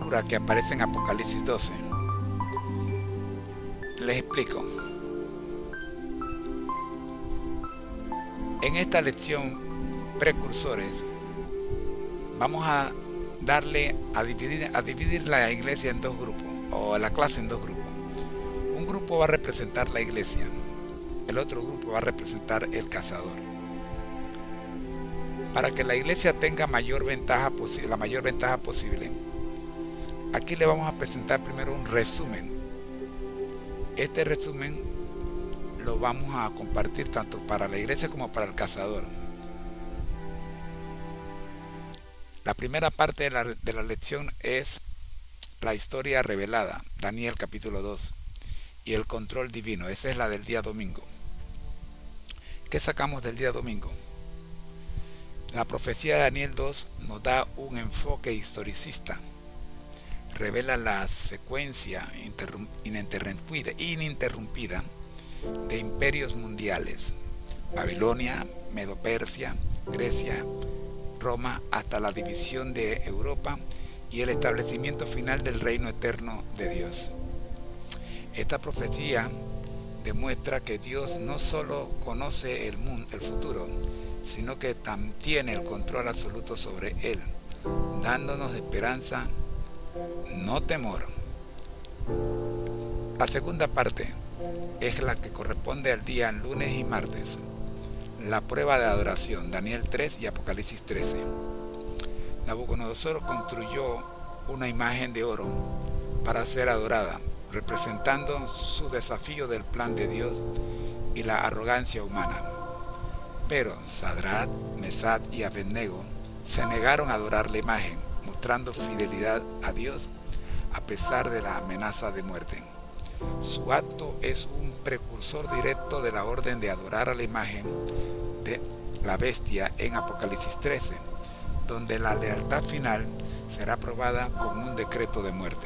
figura que aparece en Apocalipsis 12. Les explico. En esta lección, precursores, vamos a dividir la iglesia en dos grupos, o la clase en dos grupos. Un grupo va a representar la iglesia, el otro grupo va a representar el cazador. Para que la iglesia tenga la mayor ventaja posible, aquí le vamos a presentar primero un resumen. Este resumen lo vamos a compartir tanto para la iglesia como para el cazador. La primera parte de la lección es la historia revelada, Daniel capítulo 2, y el control divino. Esa es la del día domingo. ¿Qué sacamos del día domingo? La profecía de Daniel 2 nos da un enfoque historicista. Revela la secuencia ininterrumpida de imperios mundiales: Babilonia, Medo-Persia, Grecia, Roma, hasta la división de Europa y el establecimiento final del reino eterno de Dios. Esta profecía demuestra que Dios no solo conoce el futuro, sino que también tiene el control absoluto sobre él, dándonos esperanza, no temor. La segunda parte es la que corresponde al día lunes y martes, la prueba de adoración, Daniel 3 y Apocalipsis 13. Nabucodonosor construyó una imagen de oro para ser adorada, representando su desafío del plan de Dios y la arrogancia humana. Pero Sadrach, Mesach y Abednego se negaron a adorar la imagen, mostrando fidelidad a Dios a pesar de la amenaza de muerte. Su acto es un precursor directo de la orden de adorar a la imagen de la bestia en Apocalipsis 13, donde la lealtad final será probada con un decreto de muerte.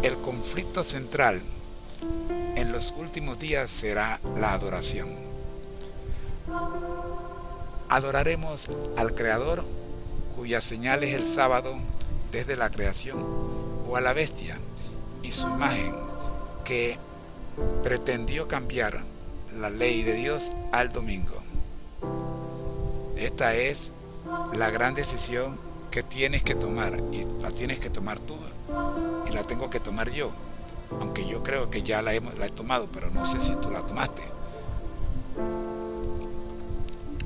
El conflicto central en los últimos días será la adoración. Adoraremos al Creador, cuya señal es el sábado desde la creación, o a la bestia y su imagen, que pretendió cambiar la ley de Dios al domingo. Esta es la gran decisión que tienes que tomar, y la tienes que tomar tú y la tengo que tomar yo, aunque yo creo que ya la he tomado, pero no sé si tú la tomaste.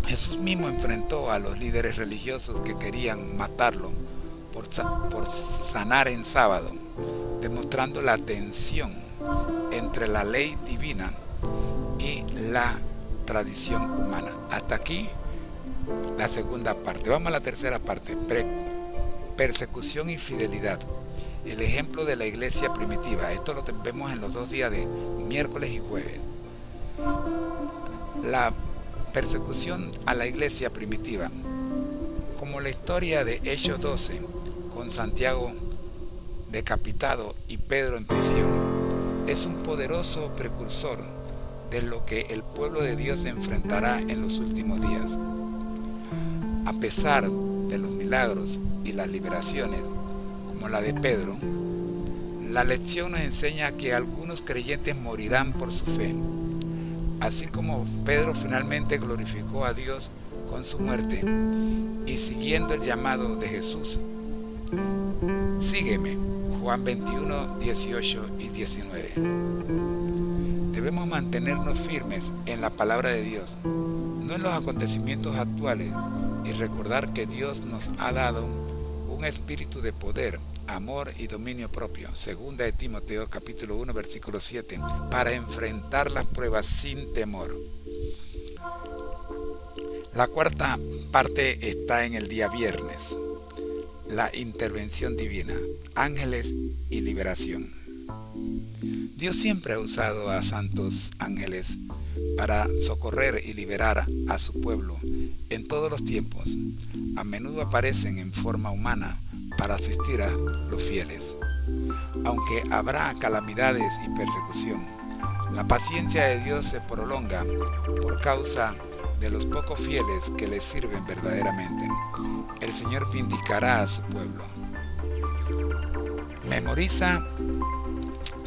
Jesús mismo enfrentó a los líderes religiosos que querían matarlo por sanar en sábado, demostrando la tensión entre la ley divina y la tradición humana. Hasta aquí la segunda parte. Vamos a la tercera parte: persecución y fidelidad. El ejemplo de la iglesia primitiva. Esto lo vemos en los 2 días de miércoles y jueves. La persecución a la iglesia primitiva, como la historia de Hechos 12, con Santiago decapitado y Pedro en prisión, es un poderoso precursor de lo que el pueblo de Dios enfrentará en los últimos días. A pesar de los milagros y las liberaciones, como la de Pedro, la lección nos enseña que algunos creyentes morirán por su fe. Así como Pedro finalmente glorificó a Dios con su muerte y siguiendo el llamado de Jesús: sígueme, Juan 21, 18 y 19. Debemos mantenernos firmes en la palabra de Dios, no en los acontecimientos actuales, y recordar que Dios nos ha dado un espíritu de poder, amor y dominio propio, segunda de Timoteo capítulo 1 versículo 7, para enfrentar las pruebas sin temor. La cuarta parte está en el día viernes, la intervención divina, ángeles y liberación. Dios siempre ha usado a santos ángeles para socorrer y liberar a su pueblo en todos los tiempos. A menudo aparecen en forma humana para asistir a los fieles. Aunque habrá calamidades y persecución, la paciencia de Dios se prolonga por causa de los pocos fieles que le sirven verdaderamente. El Señor vindicará a su pueblo. Memoriza,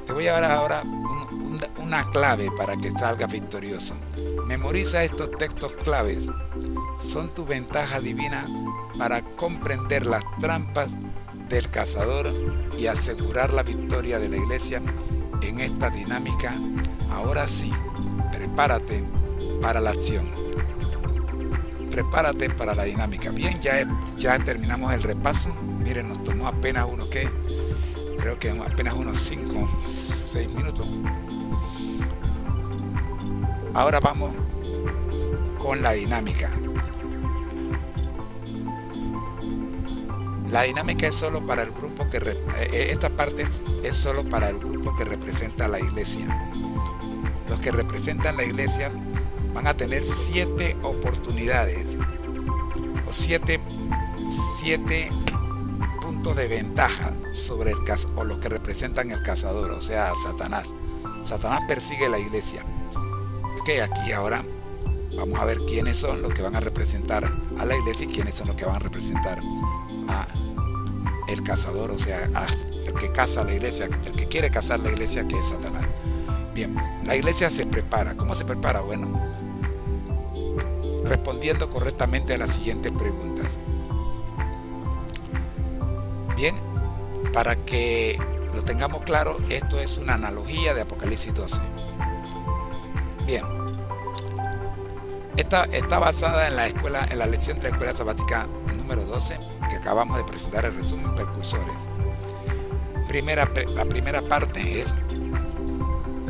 te voy a dar ahora una clave para que salgas victorioso. Memoriza estos textos claves. Son tu ventaja divina para comprender las trampas del cazador y asegurar la victoria de la iglesia en esta dinámica. Ahora sí, prepárate para la acción. Prepárate para la dinámica. Bien, ya terminamos el repaso. Miren, nos tomó apenas creo que apenas unos 5, 6 minutos. Ahora vamos con la dinámica. La dinámica es solo para el grupo esta parte es solo para el grupo que representa a la iglesia. Los que representan la iglesia van a tener 7 oportunidades o 7 puntos de ventaja sobre los que representan el cazador, o sea, Satanás. Satanás persigue la iglesia. Ok, aquí ahora vamos a ver quiénes son los que van a representar a la iglesia y quiénes son los que van a representar a el cazador, o sea, el que caza la iglesia, el que quiere cazar la iglesia, que es Satanás. Bien, la iglesia se prepara. ¿Cómo se prepara? Bueno, respondiendo correctamente a las siguientes preguntas. Bien, para que lo tengamos claro, esto es una analogía de Apocalipsis 12. Bien, está basada en la lección de la escuela sabática número 12 que acabamos de presentar, el resumen precursores. La primera parte es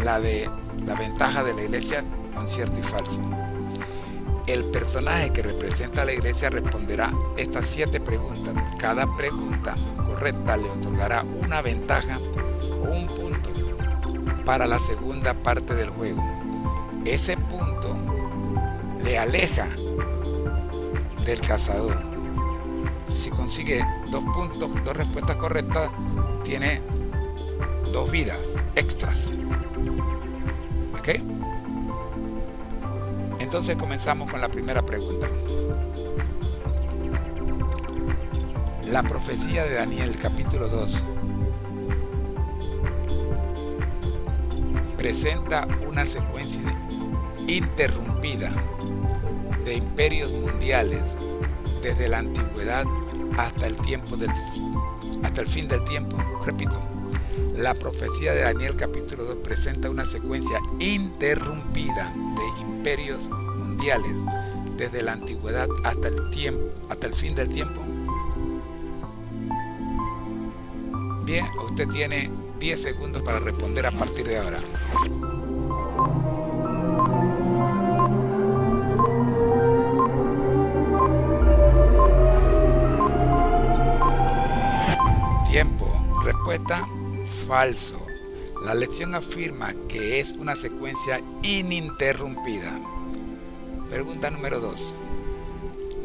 la de la ventaja de la iglesia con cierto y falso. El personaje que representa a la iglesia responderá estas 7 preguntas. Cada pregunta correcta le otorgará una ventaja o un punto para la segunda parte del juego. Ese punto le aleja del cazador. Si consigue 2 puntos, 2 respuestas correctas, tiene 2 vidas extras. ¿Ok? Entonces comenzamos con la primera pregunta. La profecía de Daniel, capítulo 2, presenta una secuencia interrumpida de imperios mundiales desde la antigüedad hasta el fin del tiempo. Repito, la profecía de Daniel capítulo 2 presenta una secuencia interrumpida de imperios mundiales desde la antigüedad hasta el fin del tiempo. Bien, usted tiene 10 segundos para responder a partir de ahora. Tiempo. Respuesta: falso. La lección afirma que es una secuencia ininterrumpida. Pregunta número 2.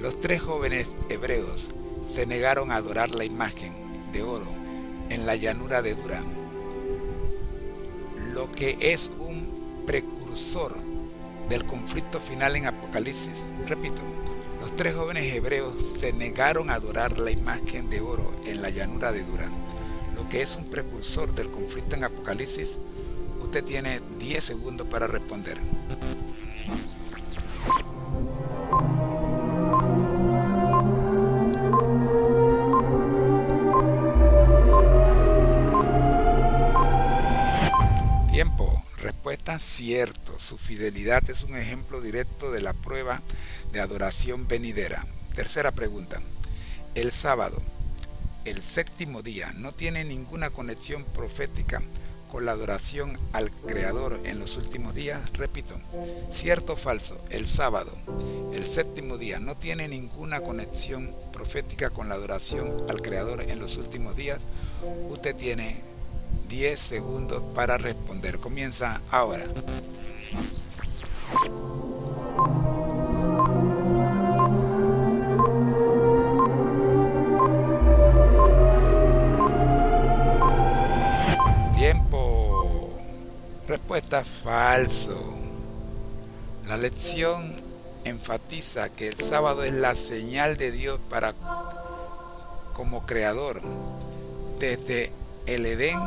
Los 3 jóvenes hebreos se negaron a adorar la imagen de oro en la llanura de Dura, lo que es un precursor del conflicto final en Apocalipsis. Repito, los 3 jóvenes hebreos se negaron a adorar la imagen de oro en la llanura de Dura, lo que es un precursor del conflicto en Apocalipsis. Usted tiene 10 segundos para responder. Tiempo. Respuesta: cierto. Su fidelidad es un ejemplo directo de la prueba de adoración venidera. Tercera pregunta. El sábado, el 7º día, no tiene ninguna conexión profética con la adoración al Creador en los últimos días. Repito, cierto o falso. El sábado, el 7º día, no tiene ninguna conexión profética con la adoración al Creador en los últimos días. Usted tiene 10 segundos para responder. Comienza ahora. Tiempo. Respuesta: falso. La lección enfatiza que el sábado es la señal de Dios como creador. Desde el Edén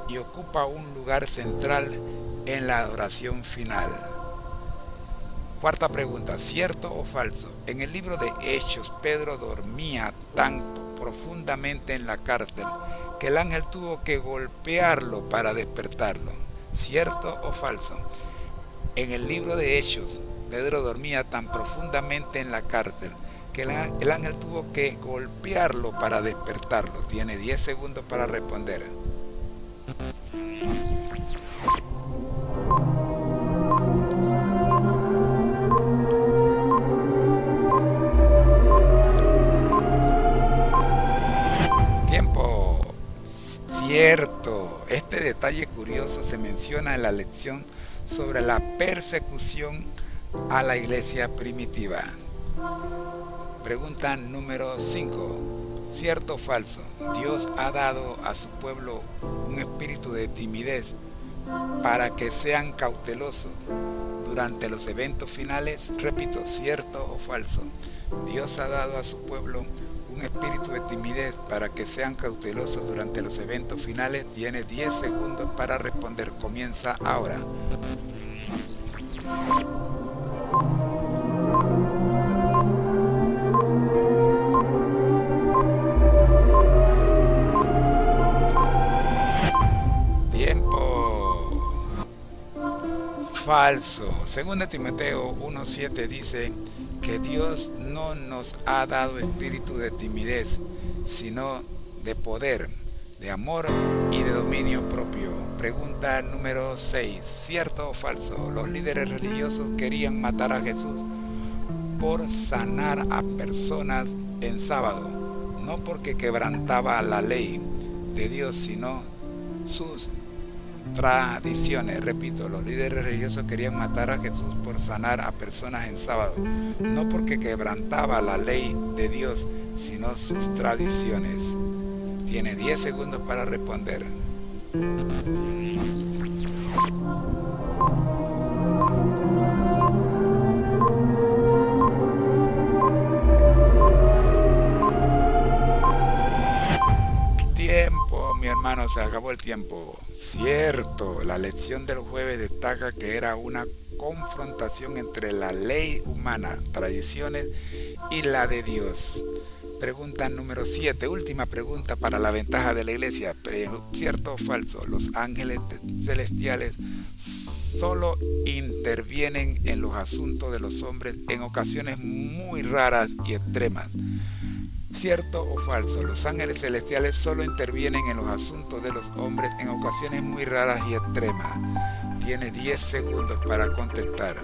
y ocupa un lugar central en la adoración final. Cuarta pregunta, ¿cierto o falso? En el libro de Hechos, Pedro dormía tan profundamente en la cárcel que el ángel tuvo que golpearlo para despertarlo. ¿Cierto o falso? En el libro de Hechos, Pedro dormía tan profundamente en la cárcel que el ángel tuvo que golpearlo para despertarlo. Tiene 10 segundos para responder. Tiempo. Cierto. Este detalle curioso se menciona en la lección sobre la persecución a la iglesia primitiva. Pregunta número 5. ¿Cierto o falso? Dios ha dado a su pueblo un espíritu de timidez para que sean cautelosos durante los eventos finales. Repito, ¿cierto o falso? Dios ha dado a su pueblo un espíritu de timidez para que sean cautelosos durante los eventos finales. Tiene 10 segundos para responder. Comienza ahora. Falso. Según Timoteo 1:7 dice que Dios no nos ha dado espíritu de timidez, sino de poder, de amor y de dominio propio. Pregunta número 6. ¿Cierto o falso? Los líderes religiosos querían matar a Jesús por sanar a personas en sábado, no porque quebrantaba la ley de Dios, sino sus tradiciones. Repito, los líderes religiosos querían matar a Jesús por sanar a personas en sábado, no porque quebrantaba la ley de Dios, sino sus tradiciones. Tiene 10 segundos para responder. Mi hermano, se acabó el tiempo. Cierto, la lección del jueves destaca que era una confrontación entre la ley humana, tradiciones, y la de Dios. Pregunta número 7, última pregunta para la ventaja de la iglesia. ¿Cierto o falso? Los ángeles celestiales solo intervienen en los asuntos de los hombres en ocasiones muy raras y extremas. ¿Cierto o falso? Los ángeles celestiales solo intervienen en los asuntos de los hombres en ocasiones muy raras y extremas. Tiene 10 segundos para contestar.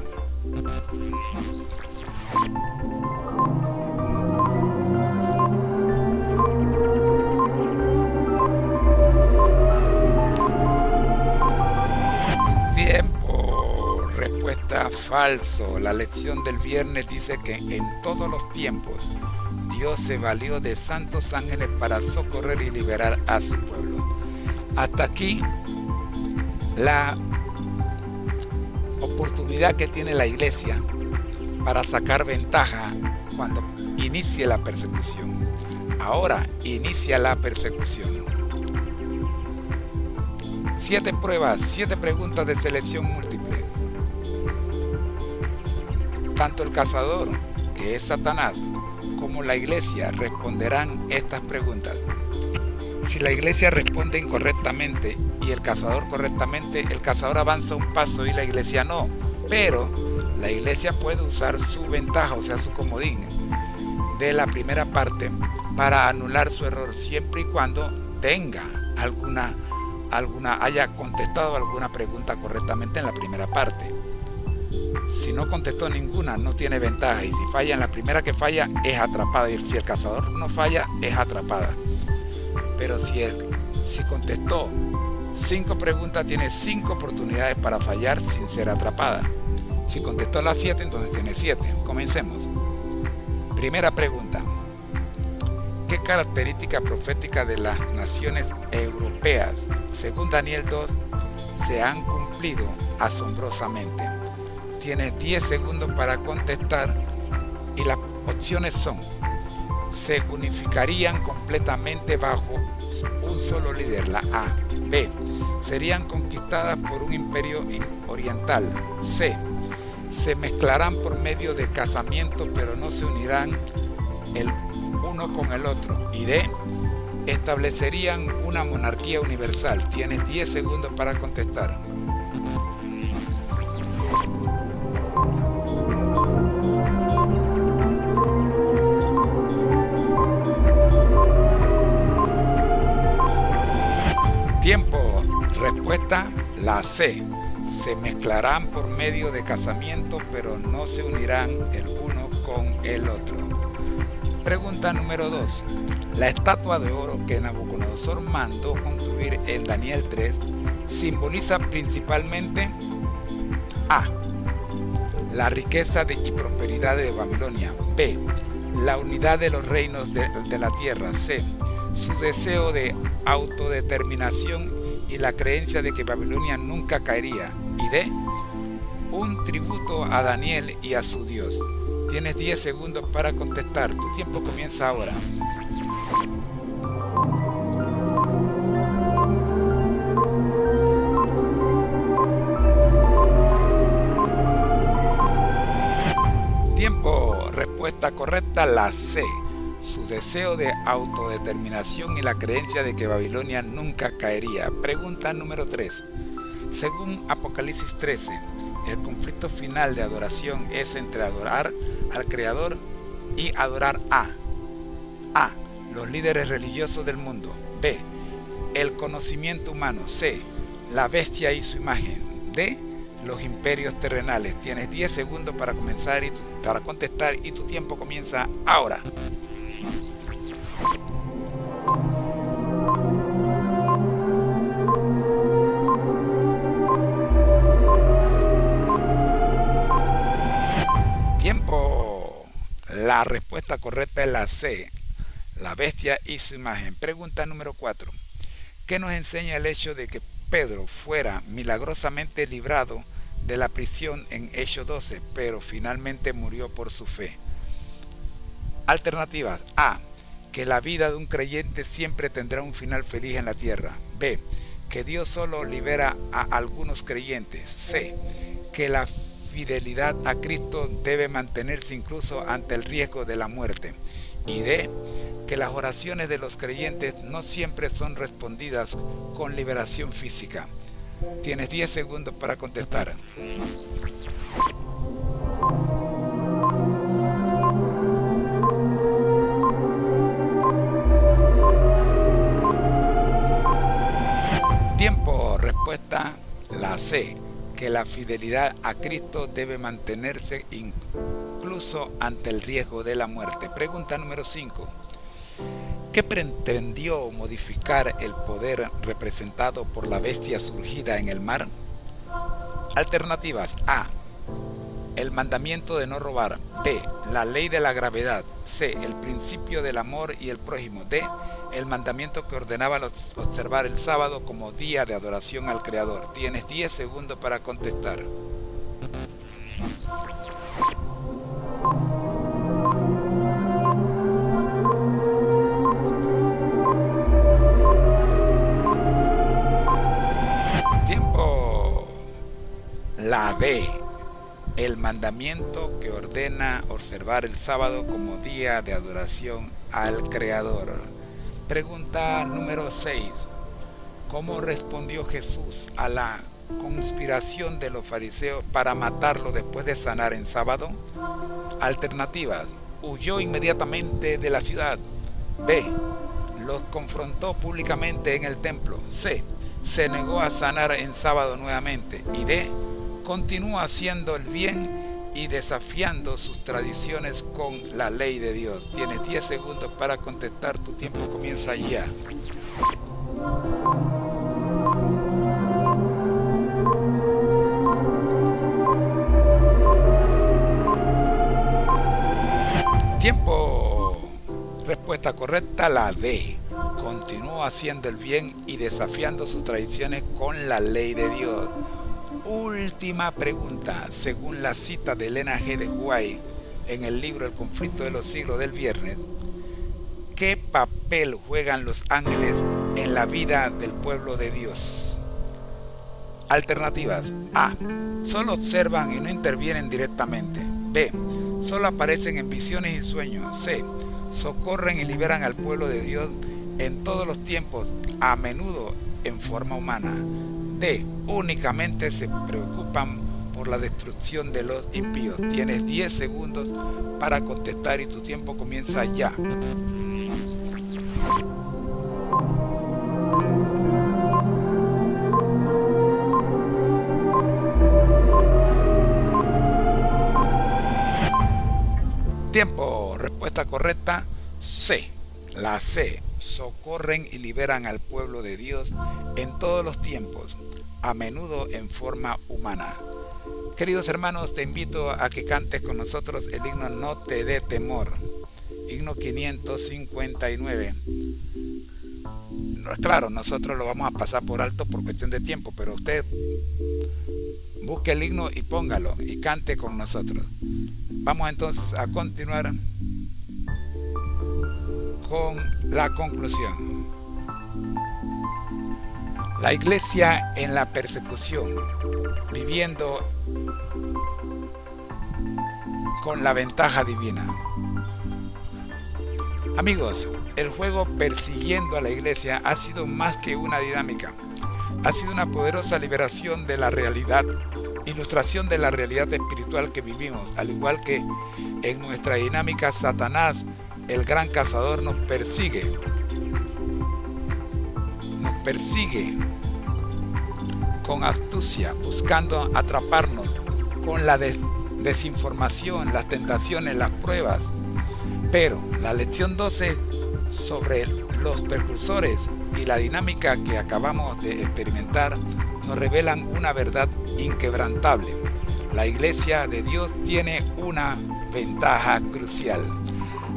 Tiempo. Respuesta falso. La lección del viernes dice que en todos los tiempos Dios se valió de santos ángeles para socorrer y liberar a su pueblo. Hasta aquí la oportunidad que tiene la iglesia para sacar ventaja cuando inicie la persecución. Ahora inicia la persecución. 7 pruebas, 7 preguntas de selección múltiple. Tanto el cazador, que es Satanás, como la iglesia responderán estas preguntas. Si la iglesia responde incorrectamente y el cazador correctamente, el cazador avanza un paso y la iglesia no. Pero la iglesia puede usar su ventaja, o sea, su comodín de la primera parte para anular su error, siempre y cuando tenga haya contestado alguna pregunta correctamente en la primera parte. Si no contestó ninguna, no tiene ventaja, y si falla en la primera que falla, es atrapada, y si el cazador no falla, es atrapada. Pero si contestó 5 preguntas, tiene 5 oportunidades para fallar sin ser atrapada. Si contestó las 7, entonces tiene 7. Comencemos. Primera pregunta. ¿Qué característica profética de las naciones europeas, según Daniel 2, se han cumplido asombrosamente? Tienes 10 segundos para contestar y las opciones son se unificarían completamente bajo un solo líder, la A. B. Serían conquistadas por un imperio oriental. C. Se mezclarán por medio de casamiento, pero no se unirán el uno con el otro. Y D. Establecerían una monarquía universal. Tienes 10 segundos para contestar. Tiempo. Respuesta, la C. Se mezclarán por medio de casamiento, pero no se unirán el uno con el otro. Pregunta número 2. La estatua de oro que Nabucodonosor mandó construir en Daniel 3 simboliza principalmente A. La riqueza y prosperidad de Babilonia. B. La unidad de los reinos de la tierra. C. Su deseo de autodeterminación y la creencia de que Babilonia nunca caería. Y D. Un tributo a Daniel y a su Dios. Tienes 10 segundos para contestar. Tu tiempo comienza ahora. Tiempo. Respuesta correcta, la C. Su deseo de autodeterminación y la creencia de que Babilonia nunca caería. Pregunta número 3. Según Apocalipsis 13, el conflicto final de adoración es entre adorar al Creador y adorar a los líderes religiosos del mundo. B. El conocimiento humano. C. La bestia y su imagen. D. Los imperios terrenales. Tienes 10 segundos para comenzar para contestar y tu tiempo comienza ahora. Tiempo. La respuesta correcta es la C. La bestia y su imagen. Pregunta número 4. ¿Qué nos enseña el hecho de que Pedro fuera milagrosamente librado de la prisión en Hechos 12, pero finalmente murió por su fe? Alternativas. A. Que la vida de un creyente siempre tendrá un final feliz en la tierra. B. Que Dios solo libera a algunos creyentes. C. Que la fidelidad a Cristo debe mantenerse incluso ante el riesgo de la muerte. Y D. Que las oraciones de los creyentes no siempre son respondidas con liberación física. Tienes 10 segundos para contestar. Tiempo. Respuesta, la C. Que la fidelidad a Cristo debe mantenerse incluso ante el riesgo de la muerte. Pregunta número 5. ¿Qué pretendió modificar el poder representado por la bestia surgida en el mar? Alternativas. A. El mandamiento de no robar. B. La ley de la gravedad. C. El principio del amor y el prójimo. D. El mandamiento que ordenaba observar el sábado como día de adoración al Creador. Tienes 10 segundos para contestar. Tiempo. La B. El mandamiento que ordena observar el sábado como día de adoración al Creador. Pregunta número 6. ¿Cómo respondió Jesús a la conspiración de los fariseos para matarlo después de sanar en sábado? Alternativas. Huyó inmediatamente de la ciudad. B. Los confrontó públicamente en el templo. C. Se negó a sanar en sábado nuevamente. Y D. Continúa haciendo el bien y desafiando sus tradiciones con la ley de Dios. Tienes 10 segundos para contestar. Tu tiempo comienza ya. Tiempo. Respuesta correcta, la D. Continuó haciendo el bien y desafiando sus tradiciones con la ley de Dios. Última pregunta. Según la cita de Elena G. de White en el libro El conflicto de los siglos del viernes, ¿Qué papel juegan los ángeles en la vida del pueblo de Dios? Alternativas: A. Solo observan y no intervienen directamente. B. Solo aparecen en visiones y sueños. C. Socorren y liberan al pueblo de Dios en todos los tiempos, a menudo en forma humana. D. Únicamente se preocupan por la destrucción de los impíos. Tienes 10 segundos para contestar y tu tiempo comienza ya. Tiempo. Respuesta correcta: C. La C. Socorren y liberan al pueblo de Dios en todos los tiempos, a menudo en forma humana. Queridos hermanos, te invito a que cantes con nosotros el himno No te dé temor. Himno 559. Claro, nosotros lo vamos a pasar por alto por cuestión de tiempo, pero usted busque el himno y póngalo y cante con nosotros. Vamos entonces a continuar con la conclusión. La iglesia en la persecución, viviendo con la ventaja divina. Amigos, el juego Persiguiendo a la Iglesia ha sido más que una dinámica. Ha sido una poderosa liberación de la realidad, ilustración de la realidad espiritual que vivimos. Al igual que en nuestra dinámica, Satanás, el gran cazador, nos persigue con astucia, buscando atraparnos con la desinformación, las tentaciones, las pruebas. Pero la lección 12 sobre los precursores y la dinámica que acabamos de experimentar nos revelan una verdad inquebrantable. La iglesia de Dios tiene una ventaja crucial.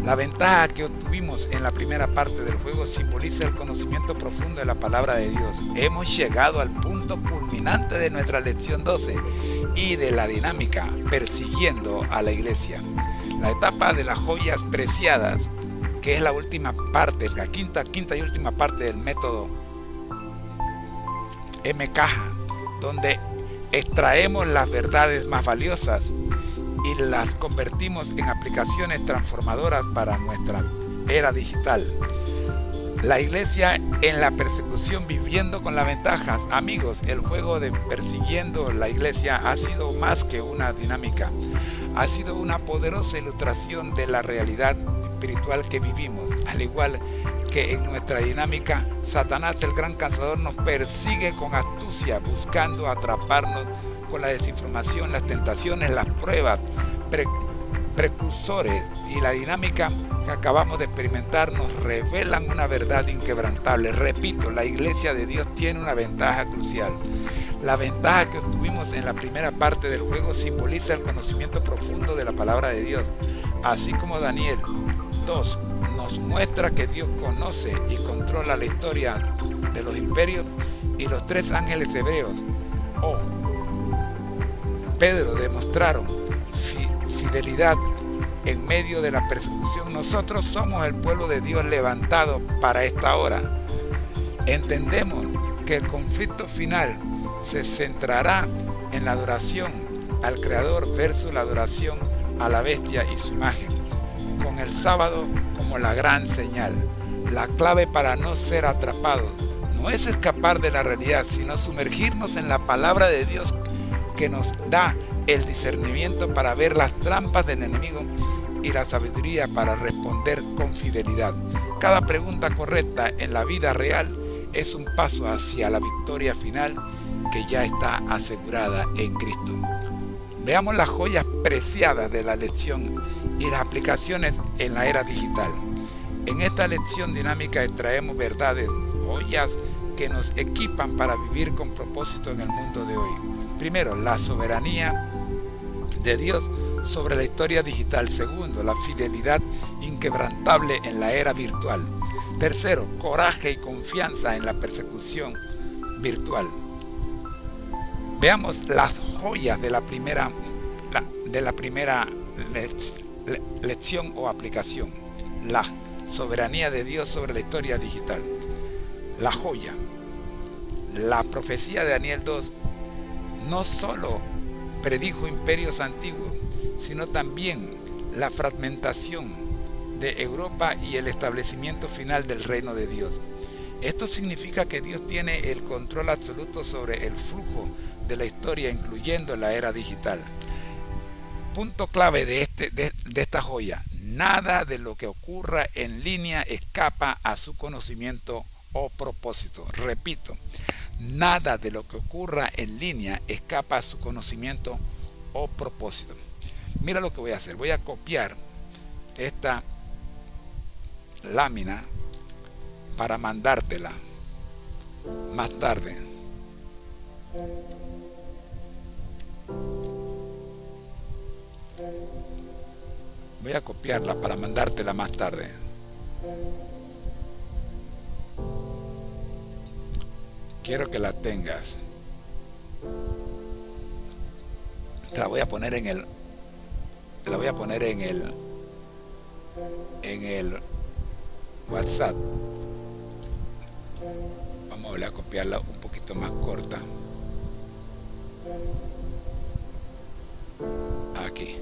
La ventaja que obtuvimos en la primera parte del juego simboliza el conocimiento profundo de la palabra de Dios. Hemos llegado al punto culminante de nuestra lección 12 y de la dinámica Persiguiendo a la Iglesia. La etapa de las joyas preciadas, que es la última parte, la quinta y última parte del método M-Caja, donde extraemos las verdades más valiosas y las convertimos en aplicaciones transformadoras para nuestra era digital. La iglesia en la persecución, viviendo con las ventajas. Amigos, el juego de Persiguiendo la Iglesia ha sido más que una dinámica. Ha sido una poderosa ilustración de la realidad espiritual que vivimos. Al igual que en nuestra dinámica, Satanás, el gran cazador, nos persigue con astucia, buscando atraparnos con la desinformación, las tentaciones, las pruebas, precursores y la dinámica que acabamos de experimentar nos revelan una verdad inquebrantable. Repito, la iglesia de Dios tiene una ventaja crucial. La ventaja que obtuvimos en la primera parte del juego simboliza el conocimiento profundo de la palabra de Dios, así como Daniel 2 nos muestra que Dios conoce y controla la historia de los imperios, y los 3 ángeles hebreos o Pedro demostraron fidelidad en medio de la persecución. Nosotros somos el pueblo de Dios levantado para esta hora. Entendemos que el conflicto final se centrará en la adoración al Creador versus la adoración a la bestia y su imagen, con el sábado como la gran señal. La clave para no ser atrapados no es escapar de la realidad, sino sumergirnos en la palabra de Dios, que nos da el discernimiento para ver las trampas del enemigo y la sabiduría para responder con fidelidad. Cada pregunta correcta en la vida real es un paso hacia la victoria final que ya está asegurada en Cristo. Veamos las joyas preciadas de la lección y las aplicaciones en la era digital. En esta lección dinámica extraemos verdades, joyas que nos equipan para vivir con propósito en el mundo de hoy. Primero, la soberanía de Dios sobre la historia digital. Segundo, la fidelidad inquebrantable en la era virtual. Tercero, coraje y confianza en la persecución virtual. Veamos las joyas de la primera lección o aplicación. La soberanía de Dios sobre la historia digital. La joya. La profecía de Daniel 2 no solo predijo imperios antiguos, sino también la fragmentación de Europa y el establecimiento final del reino de Dios. Esto significa que Dios tiene el control absoluto sobre el flujo de la historia, incluyendo la era digital. Punto clave de esta joya: nada de lo que ocurra en línea escapa a su conocimiento o propósito. Repito, nada de lo que ocurra en línea escapa a su conocimiento o propósito. Mira lo que voy a hacer. Voy a copiar esta lámina para mandártela más tarde. Voy a copiarla para mandártela más tarde. Quiero que la tengas. Te la voy a poner en el WhatsApp. Vamos a copiarla un poquito más corta. Aquí.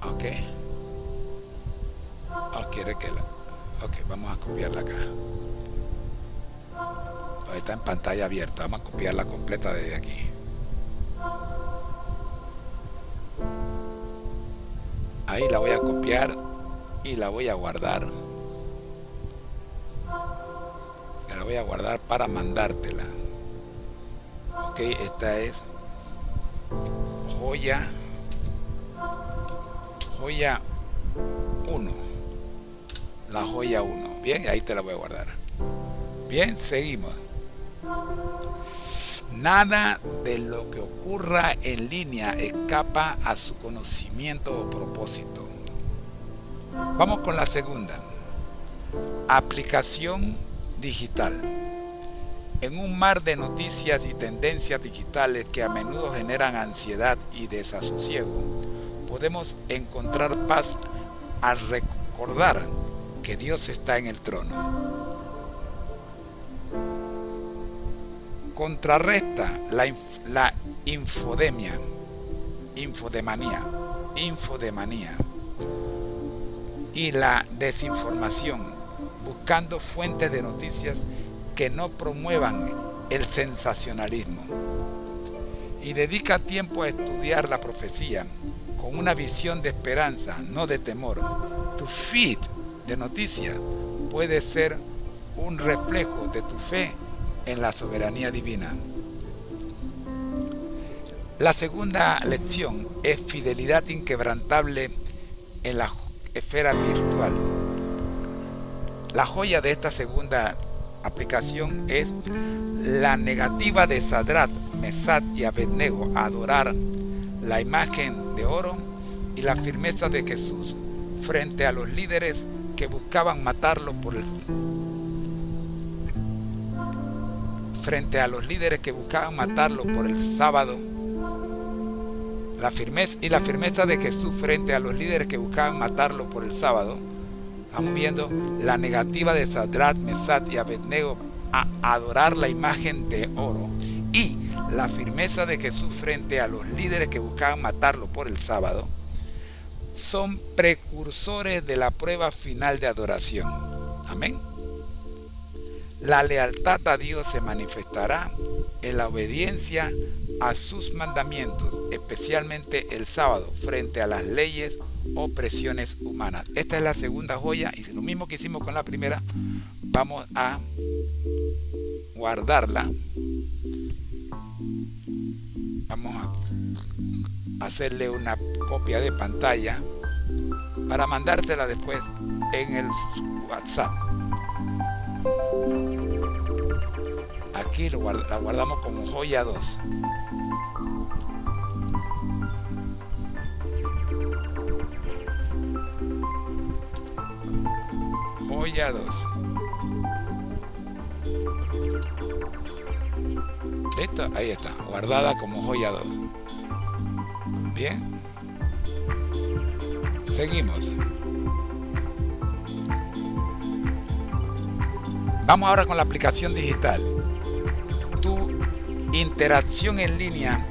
Ok. Quiere que la... Ok, vamos a copiarla acá. Está en pantalla abierta. Vamos a copiarla completa desde aquí. Ahí la voy a copiar y la voy a guardar. Se la voy a guardar para mandártela. Ok, esta es joya 1. La joya 1. Bien, ahí te la voy a guardar. Bien, seguimos. Nada de lo que ocurra en línea escapa a su conocimiento o propósito. Vamos con la segunda. Aplicación digital. En un mar de noticias y tendencias digitales que a menudo generan ansiedad y desasosiego, podemos encontrar paz al recordar que Dios está en el trono. Contrarresta la infodemanía y la desinformación, buscando fuentes de noticias que no promuevan el sensacionalismo, y dedica tiempo a estudiar la profecía con una visión de esperanza, no de temor. Tu feed de noticias puede ser un reflejo de tu fe en la soberanía divina. La segunda lección es fidelidad inquebrantable en la esfera virtual. La joya de esta segunda aplicación es la negativa de Sadrach, Mesach y Abednego a adorar la imagen de oro, y la firmeza de Jesús frente a los líderes que buscaban matarlo por el sábado. La firmeza de Jesús frente a los líderes que buscaban matarlo por el sábado. Estamos viendo la negativa de Sadrach, Mesach y Abednego a adorar la imagen de oro, y la firmeza de Jesús frente a los líderes que buscaban matarlo por el sábado. Son precursores de la prueba final de adoración. Amén. La lealtad a Dios se manifestará en la obediencia a sus mandamientos, especialmente el sábado, frente a las leyes o presiones humanas. Esta es la segunda joya, y lo mismo que hicimos con la primera, vamos a guardarla. Vamos a hacerle una copia de pantalla para mandársela después en el WhatsApp. Aquí la guardamos como joya 2. Joya 2. ¿Listo? Ahí está, guardada como joya 2. Bien. Seguimos. Vamos ahora con la aplicación digital. Tu interacción en línea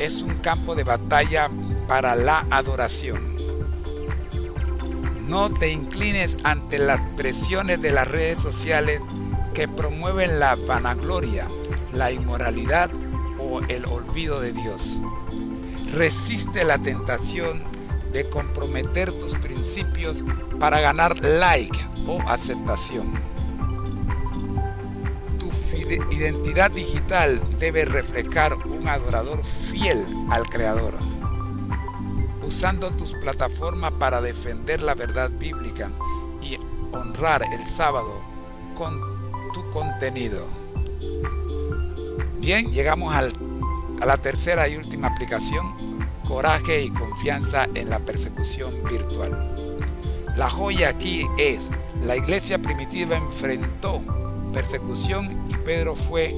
es un campo de batalla para la adoración. No te inclines ante las presiones de las redes sociales que promueven la vanagloria, la inmoralidad o el olvido de Dios. Resiste la tentación de comprometer tus principios para ganar like o aceptación. Tu identidad digital debe reflejar un adorador fiel al Creador, usando tus plataformas para defender la verdad bíblica y honrar el sábado con tu contenido. Bien, llegamos a la tercera y última aplicación: coraje y confianza en la persecución virtual. La joya aquí es: la iglesia primitiva enfrentó persecución y Pedro fue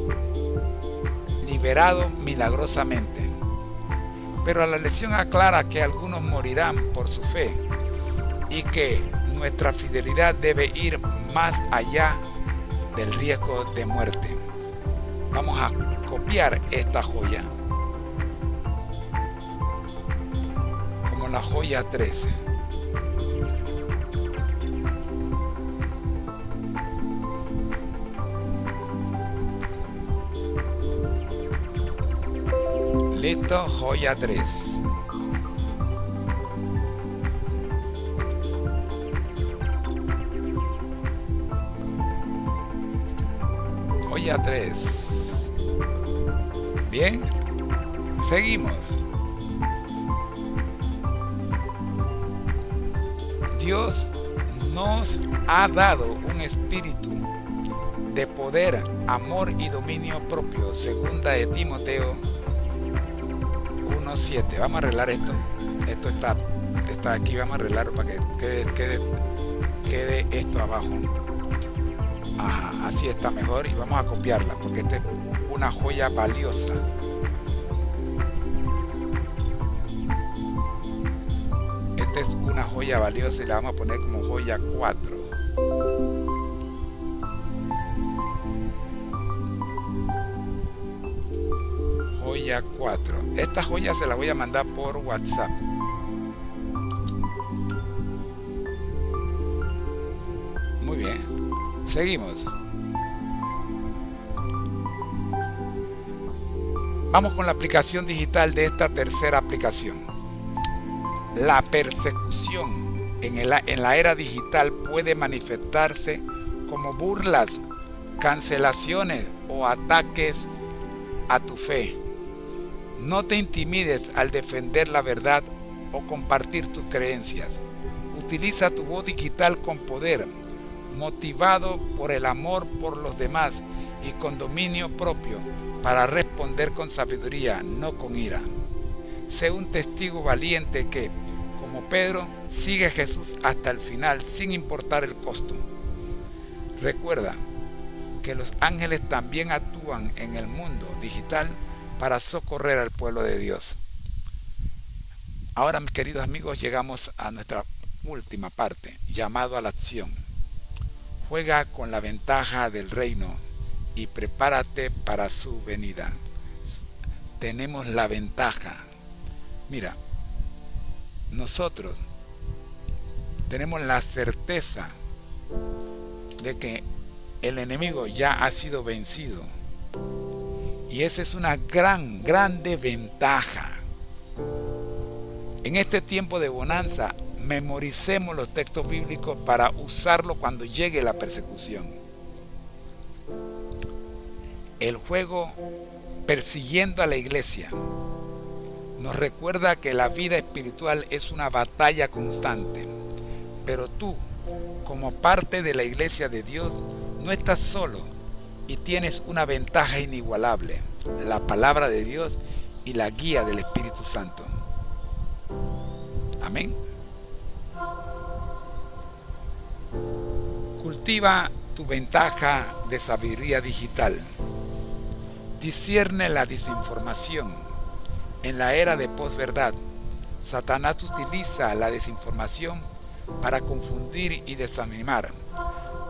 liberado milagrosamente. Pero la lección aclara que algunos morirán por su fe y que nuestra fidelidad debe ir más allá del riesgo de muerte. Vamos a copiar esta joya, como la joya 3. Listo, joya 3. Joya 3. Bien, seguimos. Dios nos ha dado un espíritu de poder, amor y dominio propio. Segunda de Timoteo 1:7. Vamos a arreglar esto. Esto está aquí. Vamos a arreglarlo para que quede esto abajo. Ajá, así está mejor, y vamos a copiarla porque esta es una joya valiosa. Esta es una joya valiosa y la vamos a poner como joya 4. Joya 4. Esta joya se la voy a mandar por WhatsApp. Muy bien. Seguimos. Vamos con la aplicación digital de esta tercera aplicación. La persecución en la era digital puede manifestarse como burlas, cancelaciones o ataques a tu fe. No te intimides al defender la verdad o compartir tus creencias. Utiliza tu voz digital con poder, motivado por el amor por los demás y con dominio propio, para responder con sabiduría, no con ira. Sé un testigo valiente que, como Pedro, sigue a Jesús hasta el final sin importar el costo. Recuerda que los ángeles también actúan en el mundo digital para socorrer al pueblo de Dios. Ahora, mis queridos amigos, llegamos a nuestra última parte: llamado a la acción. Juega con la ventaja del reino y prepárate para su venida. Tenemos la ventaja. Mira, nosotros tenemos la certeza de que el enemigo ya ha sido vencido. Y esa es una grande ventaja. En este tiempo de bonanza, memoricemos los textos bíblicos para usarlo cuando llegue la persecución. El juego Persiguiendo a la Iglesia nos recuerda que la vida espiritual es una batalla constante, pero tú, como parte de la Iglesia de Dios, no estás solo y tienes una ventaja inigualable: la palabra de Dios y la guía del Espíritu Santo. Amén. Cultiva tu ventaja de sabiduría digital. Discierne la desinformación. En la era de posverdad, Satanás utiliza la desinformación para confundir y desanimar.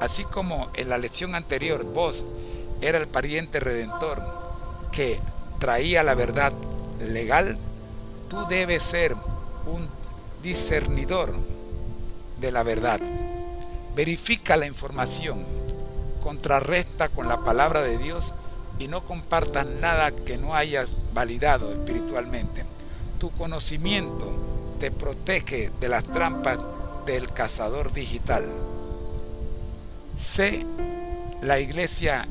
Así como en la lección anterior vos era el pariente redentor que traía la verdad legal, tú debes ser un discernidor de la verdad. Verifica la información, contrarresta con la palabra de Dios y no compartas nada que no hayas validado espiritualmente. Tu conocimiento te protege de las trampas del cazador digital. Sé la iglesia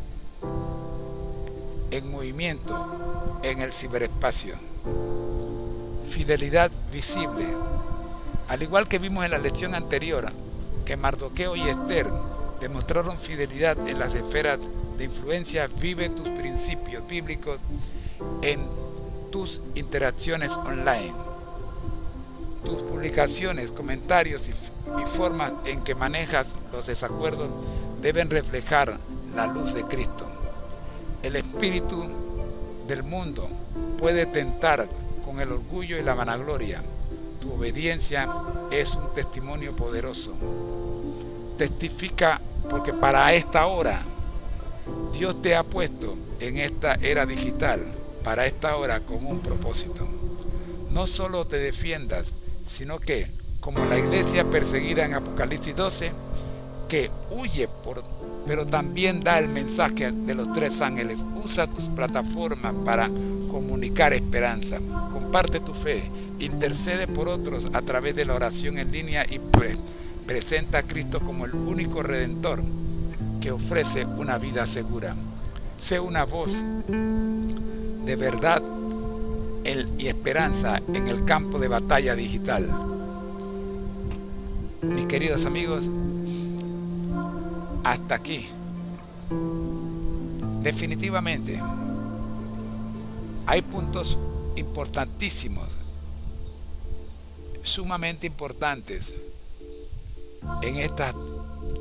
en movimiento en el ciberespacio. Fidelidad visible. Al igual que vimos en la lección anterior, que Mardoqueo y Esther demostraron fidelidad en las esferas de influencia, vive tus principios bíblicos en tus interacciones online. Tus publicaciones, comentarios y formas en que manejas los desacuerdos deben reflejar la luz de Cristo. El espíritu del mundo puede tentar con el orgullo y la vanagloria. Tu obediencia es un testimonio poderoso. Testifica porque para esta hora Dios te ha puesto en esta era digital, para esta hora con un propósito. No solo te defiendas, sino que, como la iglesia perseguida en Apocalipsis 12, que huye pero también da el mensaje de los 3 ángeles. Usa tus plataformas para comunicar esperanza. Comparte tu fe, intercede por otros a través de la oración en línea y presenta a Cristo como el único redentor que ofrece una vida segura. Sé una voz de verdad y esperanza en el campo de batalla digital. Mis queridos amigos, hasta aquí. Definitivamente hay puntos importantísimos, sumamente importantes en esta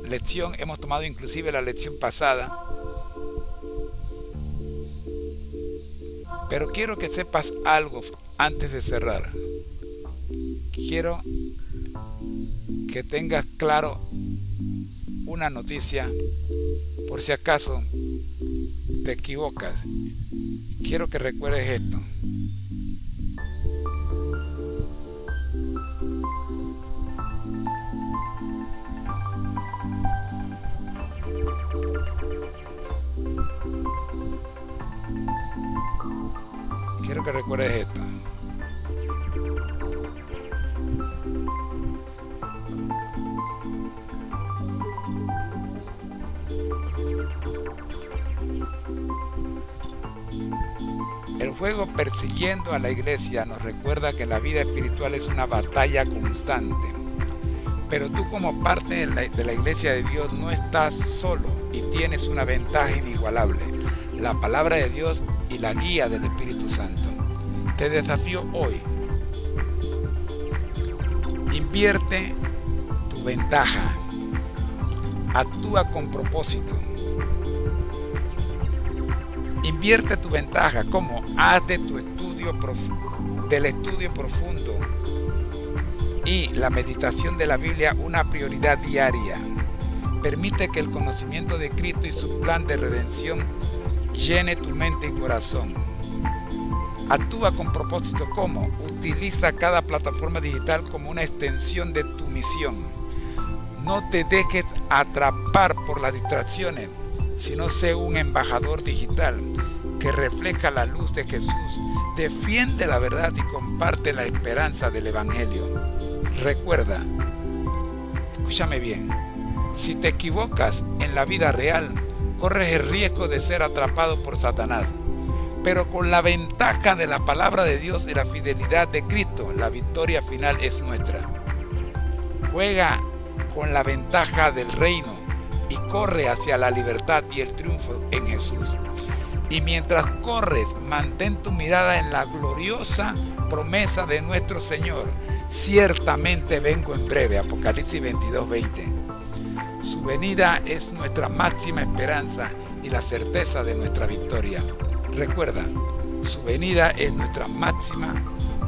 lección. Hemos tomado inclusive la lección pasada, pero quiero que sepas algo antes de cerrar. Quiero que tengas claro una noticia, por si acaso te equivocas. Quiero que recuerdes esto. Quiero que recuerdes esto. El juego persiguiendo a la iglesia nos recuerda que la vida espiritual es una batalla constante. Pero tú, como parte de la iglesia de Dios, no estás solo y tienes una ventaja inigualable: la palabra de Dios y la guía del Espíritu Santo. Te desafío hoy: invierte tu ventaja, actúa con propósito. Invierte tu ventaja. ¿Cómo? Haz de tu del estudio profundo y la meditación de la Biblia una prioridad diaria. Permite que el conocimiento de Cristo y su plan de redención llene tu mente y corazón. Actúa con propósito. ¿Cómo? Utiliza cada plataforma digital como una extensión de tu misión. No te dejes atrapar por las distracciones, sino sé un embajador digital que refleja la luz de Jesús. Defiende la verdad y comparte la esperanza del Evangelio. Recuerda, escúchame bien, si te equivocas en la vida real, corres el riesgo de ser atrapado por Satanás. Pero con la ventaja de la palabra de Dios y la fidelidad de Cristo, la victoria final es nuestra. Juega con la ventaja del reino y corre hacia la libertad y el triunfo en Jesús. Y mientras corres, mantén tu mirada en la gloriosa promesa de nuestro Señor: ciertamente vengo en breve. Apocalipsis 22:20. Su venida es nuestra máxima esperanza y la certeza de nuestra victoria. Recuerda, su venida es nuestra máxima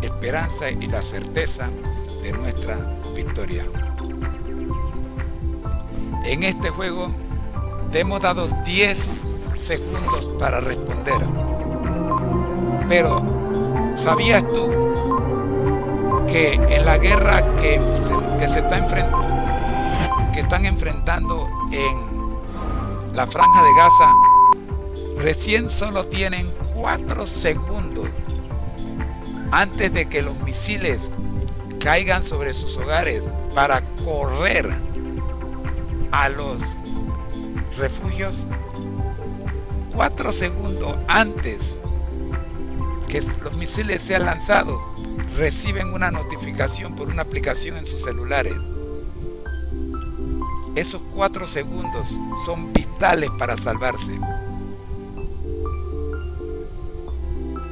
esperanza y la certeza de nuestra victoria. En este juego te hemos dado 10 segundos para responder. Pero, ¿sabías tú que en la guerra que están enfrentando en la Franja de Gaza, recién solo tienen 4 segundos antes de que los misiles caigan sobre sus hogares para correr a los refugios? 4 segundos antes que los misiles sean lanzados, reciben una notificación por una aplicación en sus celulares. Esos 4 segundos son vitales para salvarse.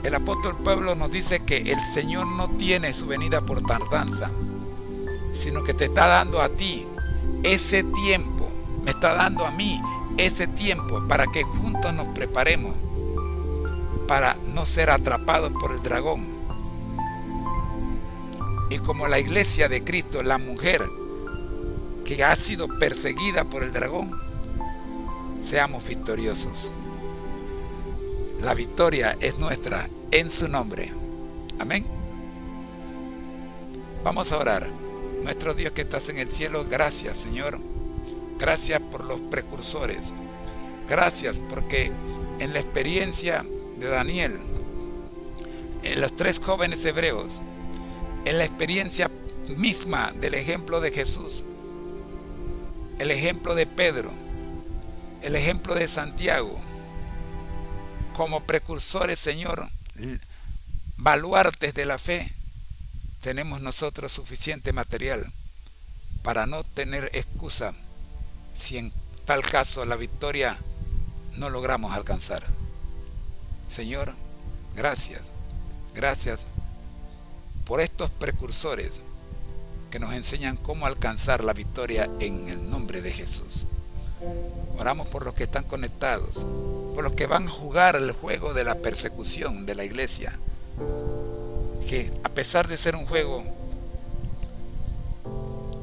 El apóstol Pablo nos dice que el Señor no tiene su venida por tardanza, sino que te está dando a ti ese tiempo, me está dando a mí ese tiempo para que juntos nos preparemos para no ser atrapados por el dragón. Y como la iglesia de Cristo, la mujer que ha sido perseguida por el dragón, seamos victoriosos. La victoria es nuestra en su nombre. Amén. Vamos a orar. Nuestro Dios que estás en el cielo, gracias, Señor. Gracias por los precursores. Gracias porque en la experiencia de Daniel, en los 3 jóvenes hebreos, en la experiencia misma del ejemplo de Jesús, el ejemplo de Pedro, el ejemplo de Santiago, como precursores, Señor, baluartes de la fe, tenemos nosotros suficiente material para no tener excusa si en tal caso la victoria no logramos alcanzar. Señor, gracias por estos precursores que nos enseñan cómo alcanzar la victoria en el nombre de Jesús. Oramos por los que están conectados, por los que van a jugar el juego de la persecución de la iglesia, que a pesar de ser un juego,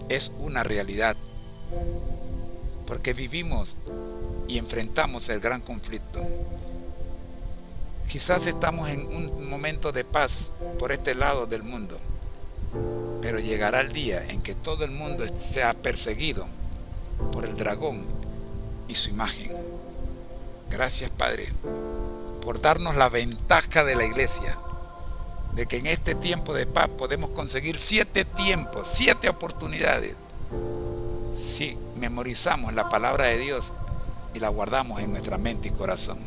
es una realidad, porque vivimos y enfrentamos el gran conflicto. Quizás estamos en un momento de paz por este lado del mundo, pero llegará el día en que todo el mundo sea perseguido por el dragón y su imagen. Gracias, Padre, por darnos la ventaja de la iglesia, de que en este tiempo de paz podemos conseguir 7 tiempos, 7 oportunidades, si memorizamos la palabra de Dios y la guardamos en nuestra mente y corazón.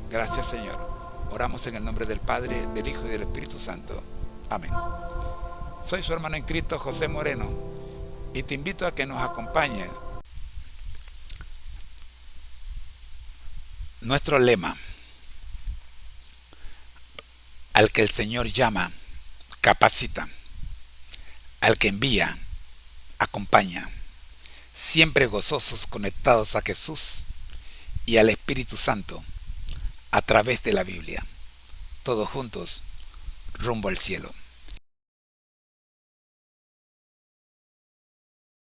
Gracias, Señor. Oramos en el nombre del Padre, del Hijo y del Espíritu Santo. Amén. Soy su hermano en Cristo, José Moreno, y te invito a que nos acompañe. Nuestro lema: al que el Señor llama, capacita; al que envía, acompaña. Siempre gozosos, conectados a Jesús y al Espíritu Santo a través de la Biblia. Todos juntos, rumbo al cielo.